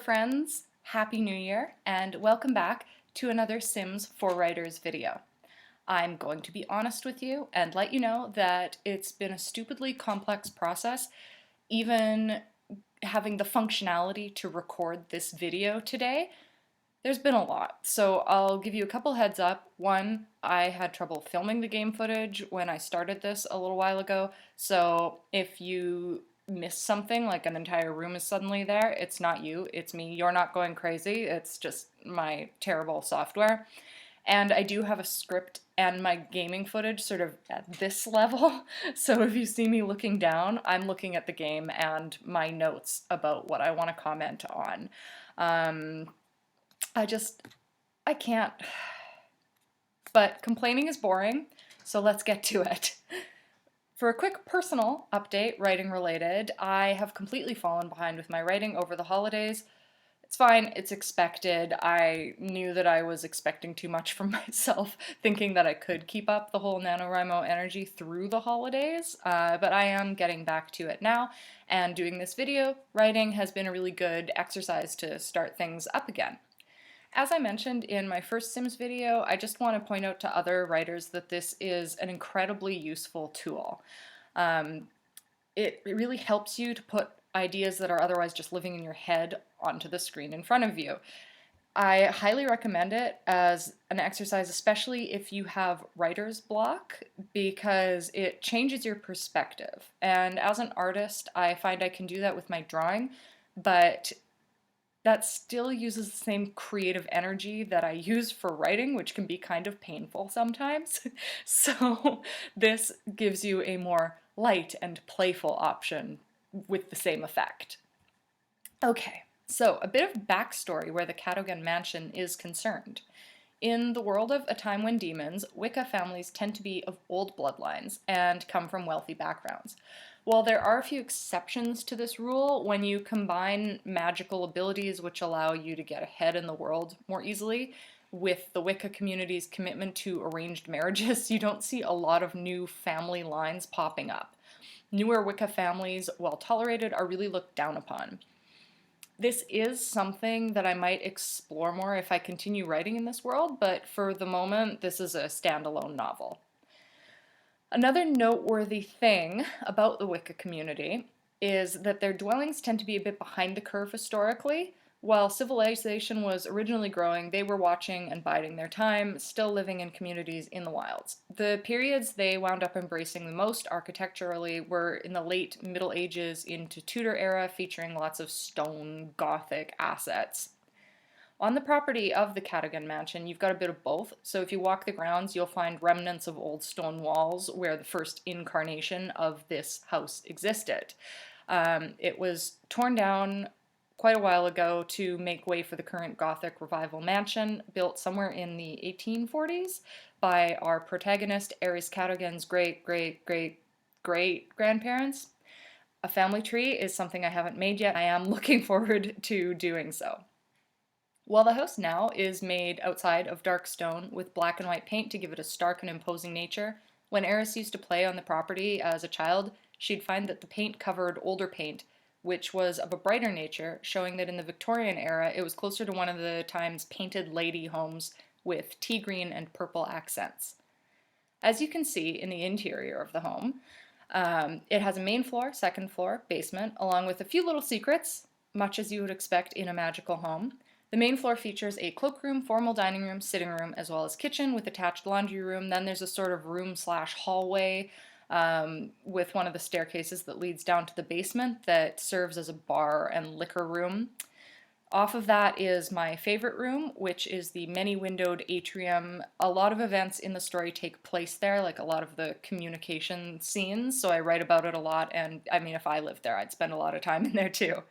friends, Happy New Year, and welcome back to another Sims for Writers video. I'm going to be honest with you and let you know that it's been a stupidly complex process, even having the functionality to record this video today. There's been a lot, so I'll give you a couple heads up. One, I had trouble filming the game footage when I started this a little while ago, so if you miss something, like an entire room is suddenly there, it's not you, it's me. You're not going crazy, it's just my terrible software. And I do have a script and my gaming footage sort of at this level, so if you see me looking down, I'm looking at the game and my notes about what I want to comment on. I can't. But complaining is boring, so let's get to it. For a quick personal update, writing related, I have completely fallen behind with my writing over the holidays. It's fine, it's expected. I knew that I was expecting too much from myself, thinking that I could keep up the whole NaNoWriMo energy through the holidays, but I am getting back to it now, and doing this video, writing has been a really good exercise to start things up again. As I mentioned in my first Sims video, I just want to point out to other writers that this is an incredibly useful tool. It really helps you to put ideas that are otherwise just living in your head onto the screen in front of you. I highly recommend it as an exercise, especially if you have writer's block, because it changes your perspective. And as an artist, I find I can do that with my drawing, but that still uses the same creative energy that I use for writing, which can be kind of painful sometimes. So this gives you a more light and playful option with the same effect. Okay, so a bit of backstory where the Cadogan mansion is concerned. In the world of A Time When Demons, Wicca families tend to be of old bloodlines and come from wealthy backgrounds. While there are a few exceptions to this rule, when you combine magical abilities which allow you to get ahead in the world more easily with the Wicca community's commitment to arranged marriages, you don't see a lot of new family lines popping up. Newer Wicca families, while tolerated, are really looked down upon. This is something that I might explore more if I continue writing in this world, but for the moment, this is a standalone novel. Another noteworthy thing about the Wicca community is that their dwellings tend to be a bit behind the curve historically. While civilization was originally growing, they were watching and biding their time, still living in communities in the wilds. The periods they wound up embracing the most architecturally were in the late Middle Ages into Tudor era, featuring lots of stone Gothic assets. On the property of the Cadogan mansion, you've got a bit of both, so if you walk the grounds, you'll find remnants of old stone walls where the first incarnation of this house existed. It was torn down quite a while ago to make way for the current Gothic revival mansion, built somewhere in the 1840s by our protagonist, Aeres Cadogan's great-great-great-great-grandparents. A family tree is something I haven't made yet. I am looking forward to doing so. While the house now is made outside of dark stone with black and white paint to give it a stark and imposing nature, when Aeres used to play on the property as a child, she'd find that the paint covered older paint, which was of a brighter nature, showing that in the Victorian era it was closer to one of the time's painted lady homes with tea green and purple accents. As you can see in the interior of the home, it has a main floor, second floor, basement, along with a few little secrets, much as you would expect in a magical home. The main floor features a cloakroom, formal dining room, sitting room, as well as kitchen with attached laundry room. Then there's a sort of room/hallway with one of the staircases that leads down to the basement that serves as a bar and liquor room. Off of that is my favorite room, which is the many-windowed atrium. A lot of events in the story take place there, like a lot of the communication scenes, so I write about it a lot, and I mean, if I lived there, I'd spend a lot of time in there too.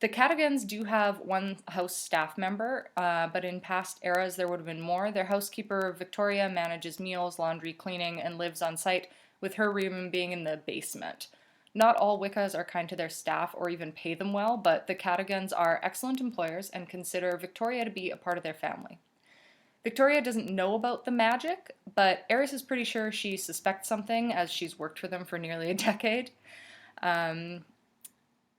The Cadogans do have one house staff member, but in past eras there would have been more. Their housekeeper, Victoria, manages meals, laundry, cleaning, and lives on site, with her room being in the basement. Not all Wiccas are kind to their staff or even pay them well, but the Cadogans are excellent employers and consider Victoria to be a part of their family. Victoria doesn't know about the magic, but Aeres is pretty sure she suspects something, as she's worked for them for nearly a decade.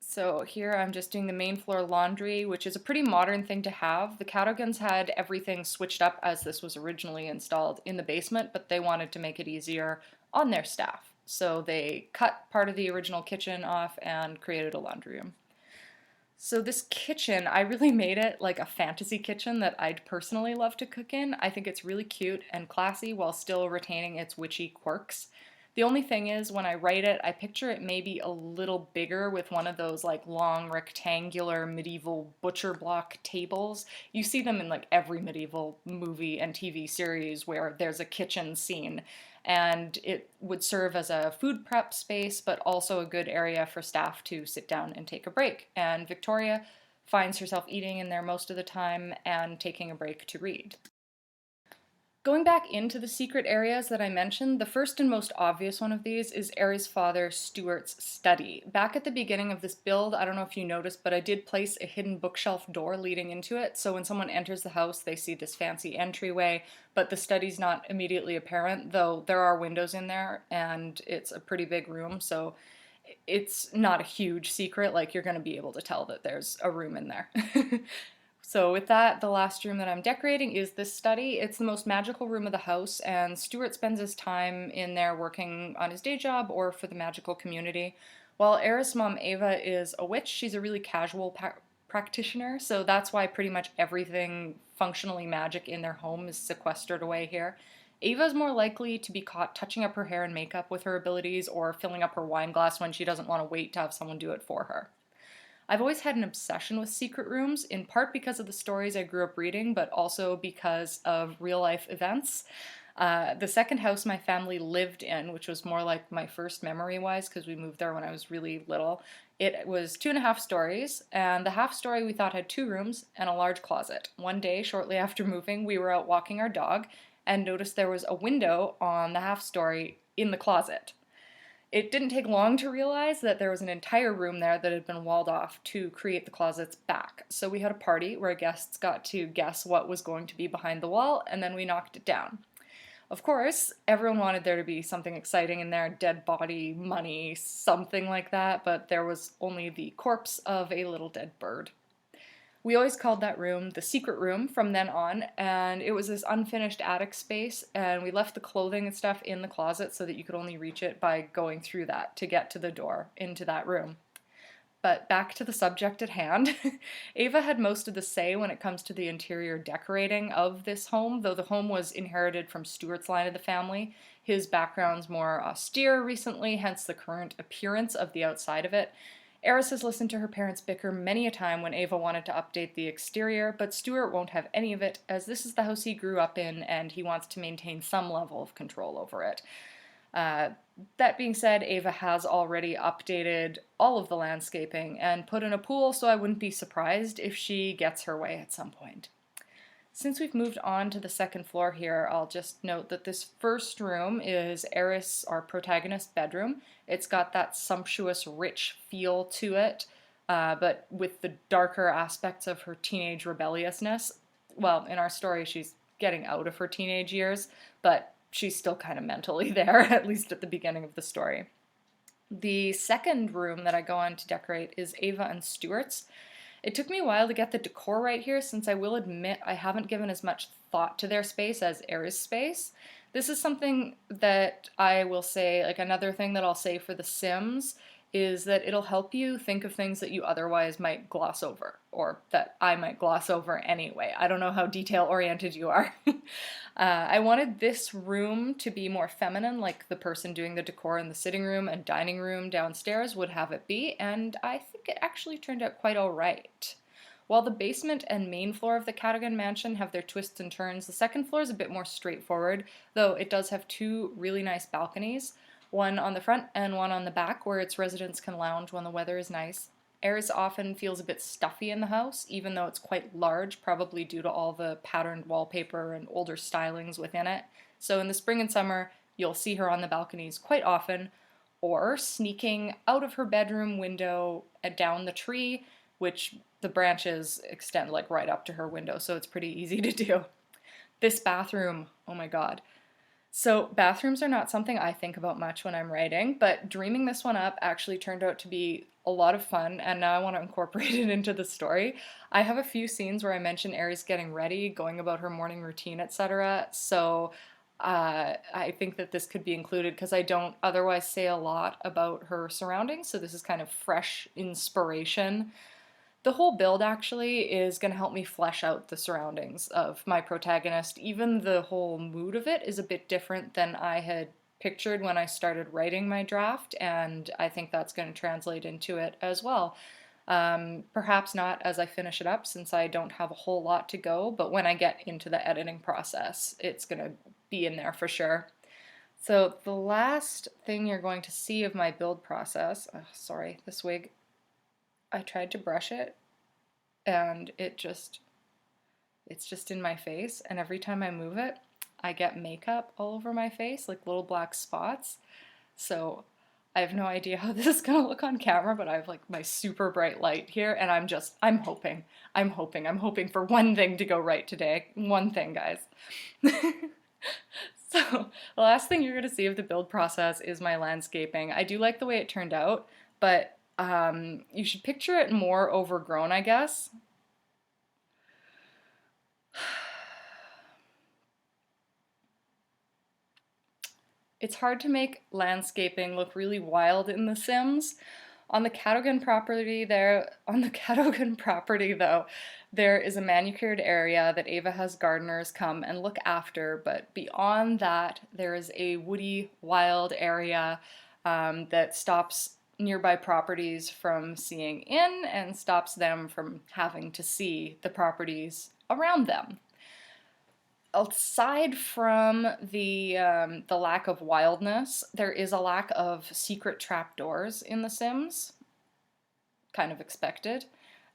So here I'm just doing the main floor laundry, which is a pretty modern thing to have. The Cadogans had everything switched up as this was originally installed in the basement, but they wanted to make it easier on their staff. So they cut part of the original kitchen off and created a laundry room. So this kitchen, I really made it like a fantasy kitchen that I'd personally love to cook in. I think it's really cute and classy while still retaining its witchy quirks. The only thing is, when I write it, I picture it maybe a little bigger with one of those like long rectangular medieval butcher block tables. You see them in like every medieval movie and TV series where there's a kitchen scene. And it would serve as a food prep space, but also a good area for staff to sit down and take a break. And Victoria finds herself eating in there most of the time and taking a break to read. Going back into the secret areas that I mentioned, the first and most obvious one of these is Aeres' father, Stuart's study. Back at the beginning of this build, I don't know if you noticed, but I did place a hidden bookshelf door leading into it, so when someone enters the house, they see this fancy entryway, but the study's not immediately apparent, though there are windows in there, and it's a pretty big room, so it's not a huge secret, like you're going to be able to tell that there's a room in there. So with that, the last room that I'm decorating is this study. It's the most magical room of the house, and Stuart spends his time in there working on his day job or for the magical community. While Aeris' mom Ava is a witch, she's a really casual practitioner, so that's why pretty much everything functionally magic in their home is sequestered away here. Ava's more likely to be caught touching up her hair and makeup with her abilities or filling up her wine glass when she doesn't want to wait to have someone do it for her. I've always had an obsession with secret rooms, in part because of the stories I grew up reading, but also because of real life events. The second house my family lived in, which was more like my first memory-wise because we moved there when I was really little, it was 2.5 stories, and the half story we thought had 2 rooms and a large closet. One day, shortly after moving, we were out walking our dog and noticed there was a window on the half story in the closet. It didn't take long to realize that there was an entire room there that had been walled off to create the closet's back. So we had a party where guests got to guess what was going to be behind the wall, and then we knocked it down. Of course, everyone wanted there to be something exciting in there, dead body, money, something like that, but there was only the corpse of a little dead bird. We always called that room the secret room from then on, and it was this unfinished attic space, and we left the clothing and stuff in the closet so that you could only reach it by going through that to get to the door into that room. But back to the subject at hand, Ava had most of the say when it comes to the interior decorating of this home, though the home was inherited from Stuart's line of the family. His background's more austere recently, hence the current appearance of the outside of it. Aeris has listened to her parents bicker many a time when Ava wanted to update the exterior, but Stuart won't have any of it, as this is the house he grew up in and he wants to maintain some level of control over it. That being said, Ava has already updated all of the landscaping and put in a pool, so I wouldn't be surprised if she gets her way at some point. Since we've moved on to the second floor here, I'll just note that this first room is Aeris, our protagonist's bedroom. It's got that sumptuous, rich feel to it, but with the darker aspects of her teenage rebelliousness. Well, in our story, she's getting out of her teenage years, but she's still kind of mentally there, at least at the beginning of the story. The second room that I go on to decorate is Ava and Stuart's. It took me a while to get the decor right here, since I will admit I haven't given as much thought to their space as Aeris' space. This is something that I will say, like another thing that I'll say for The Sims, is that it'll help you think of things that you otherwise might gloss over, or that I might gloss over anyway. I don't know how detail-oriented you are. I wanted this room to be more feminine, like the person doing the decor in the sitting room and dining room downstairs would have it be, and I think it actually turned out quite alright. While the basement and main floor of the Cadogan mansion have their twists and turns, the second floor is a bit more straightforward, though it does have 2 really nice balconies. One on the front and one on the back where its residents can lounge when the weather is nice. Aeris often feels a bit stuffy in the house, even though it's quite large, probably due to all the patterned wallpaper and older stylings within it. So in the spring and summer, you'll see her on the balconies quite often, or sneaking out of her bedroom window down the tree, which the branches extend like right up to her window, so it's pretty easy to do. This bathroom, oh my god. So bathrooms are not something I think about much when I'm writing, but dreaming this one up actually turned out to be a lot of fun, and now I want to incorporate it into the story. I have a few scenes where I mention Aeres getting ready, going about her morning routine, etc. So I think that this could be included because I don't otherwise say a lot about her surroundings, so this is kind of fresh inspiration. The whole build actually is going to help me flesh out the surroundings of my protagonist. Even the whole mood of it is a bit different than I had pictured when I started writing my draft, and I think that's going to translate into it as well. Perhaps not as I finish it up since I don't have a whole lot to go, but when I get into the editing process, it's going to be in there for sure. So the last thing you're going to see of my build process, oh, sorry, this wig, I tried to brush it and it's just in my face, and every time I move it, I get makeup all over my face, like little black spots. So I have no idea how this is gonna look on camera, but I have like my super bright light here, and I'm hoping for one thing to go right today. One thing, guys. So the last thing you're gonna see of the build process is my landscaping. I do like the way it turned out, but you should picture it more overgrown, I guess. It's hard to make landscaping look really wild in The Sims. On the Cadogan property though, there is a manicured area that Ava has gardeners come and look after, but beyond that, there is a woody, wild area that stops nearby properties from seeing in and stops them from having to see the properties around them. Aside from the lack of wildness, there is a lack of secret trapdoors in The Sims. Kind of expected.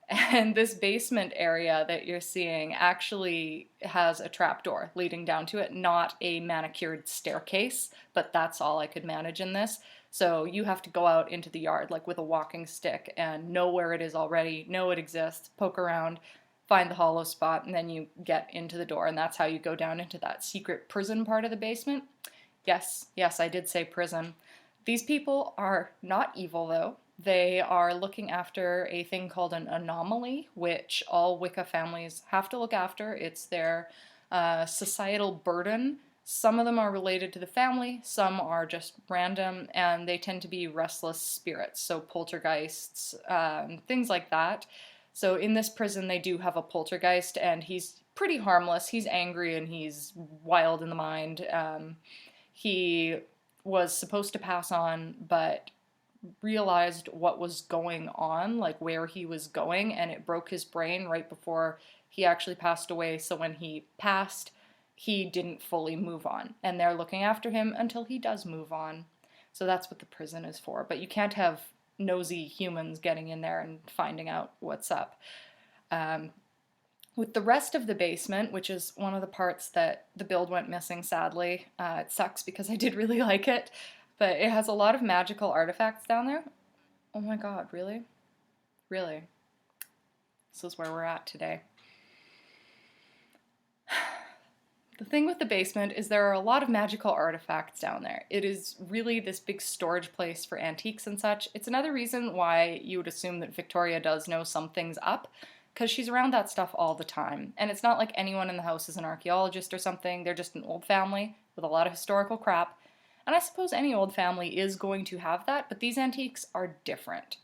And this basement area that you're seeing actually has a trapdoor leading down to it, not a manicured staircase, but that's all I could manage in this. So you have to go out into the yard like with a walking stick and know where it is already, know it exists, poke around, find the hollow spot, and then you get into the door, and that's how you go down into that secret prison part of the basement. Yes, yes, I did say prison. These people are not evil, though. They are looking after a thing called an anomaly, which all Wicca families have to look after. It's their societal burden. Some of them are related to the family, some are just random, and they tend to be restless spirits, so poltergeists, things like that. So in this prison, they do have a poltergeist, and he's pretty harmless. He's angry and he's wild in the mind. He was supposed to pass on, but realized what was going on, like where he was going, and it broke his brain right before he actually passed away. So when he passed, he didn't fully move on, and they're looking after him until he does move on. So that's what the prison is for. But you can't have nosy humans getting in there and finding out what's up. With the rest of the basement, which is one of the parts that the build went missing, sadly, it sucks because I did really like it, but it has a lot of magical artifacts down there. Oh my god, really? Really? This is where we're at today. The thing with the basement is there are a lot of magical artifacts down there. It is really this big storage place for antiques and such. It's another reason why you would assume that Victoria does know something's up, because she's around that stuff all the time. And it's not like anyone in the house is an archaeologist or something. They're just an old family with a lot of historical crap. And I suppose any old family is going to have that, but these antiques are different.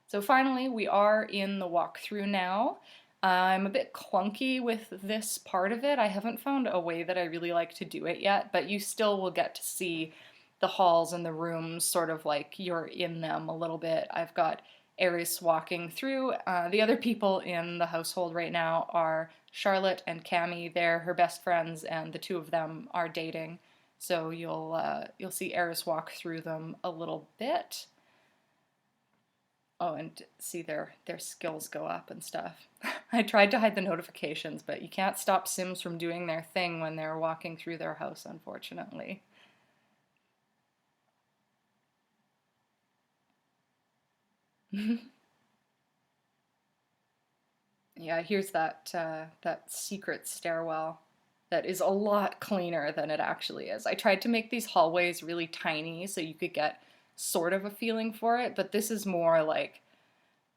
So finally, we are in the walkthrough now. I'm a bit clunky with this part of it. I haven't found a way that I really like to do it yet, but you still will get to see the halls and the rooms sort of like you're in them a little bit. I've got Aeres walking through. The other people in the household right now are Charlotte and Cami. They're her best friends, and the two of them are dating. So you'll see Aeres walk through them a little bit. Oh, and see their skills go up and stuff. I tried to hide the notifications, but you can't stop Sims from doing their thing when they're walking through their house, unfortunately. Yeah, here's that secret stairwell. that is a lot cleaner than it actually is. I tried to make these hallways really tiny so you could get sort of a feeling for it, but this is more like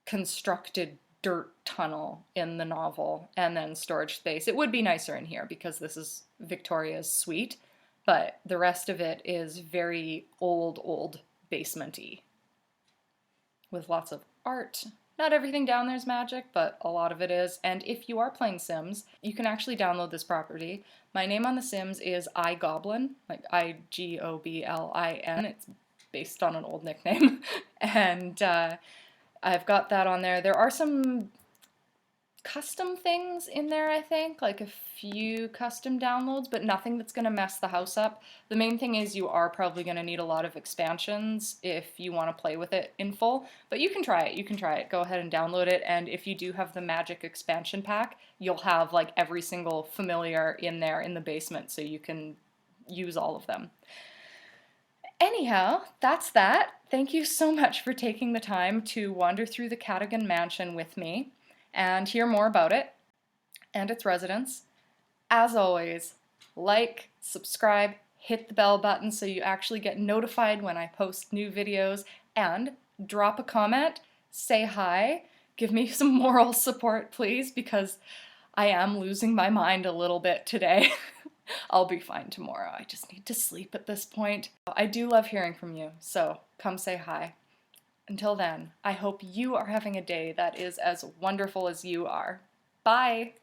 constructed dirt tunnel in the novel and then storage space. It would be nicer in here because this is Victoria's suite, but the rest of it is very old basement-y with lots of art. Not everything down there is magic, but a lot of it is. And if you are playing Sims, you can actually download this property. My name on The Sims is iGoblin, like I-G-O-B-L-I-N. It's based on an old nickname. And I've got that on there. There are some custom things in there, I think, like a few custom downloads, but nothing that's going to mess the house up. The main thing is you are probably going to need a lot of expansions if you want to play with it in full, but you can try it. You can try it. Go ahead and download it, and if you do have the Magic expansion pack, you'll have like every single familiar in there in the basement, so you can use all of them. Anyhow, that's that. Thank you so much for taking the time to wander through the Cadogan mansion with me and hear more about it and its residents. As always, like, subscribe, hit the bell button so you actually get notified when I post new videos, and drop a comment, say hi, give me some moral support please, because I am losing my mind a little bit today. I'll be fine tomorrow. I just need to sleep at this point. I do love hearing from you, so come say hi. Until then, I hope you are having a day that is as wonderful as you are. Bye!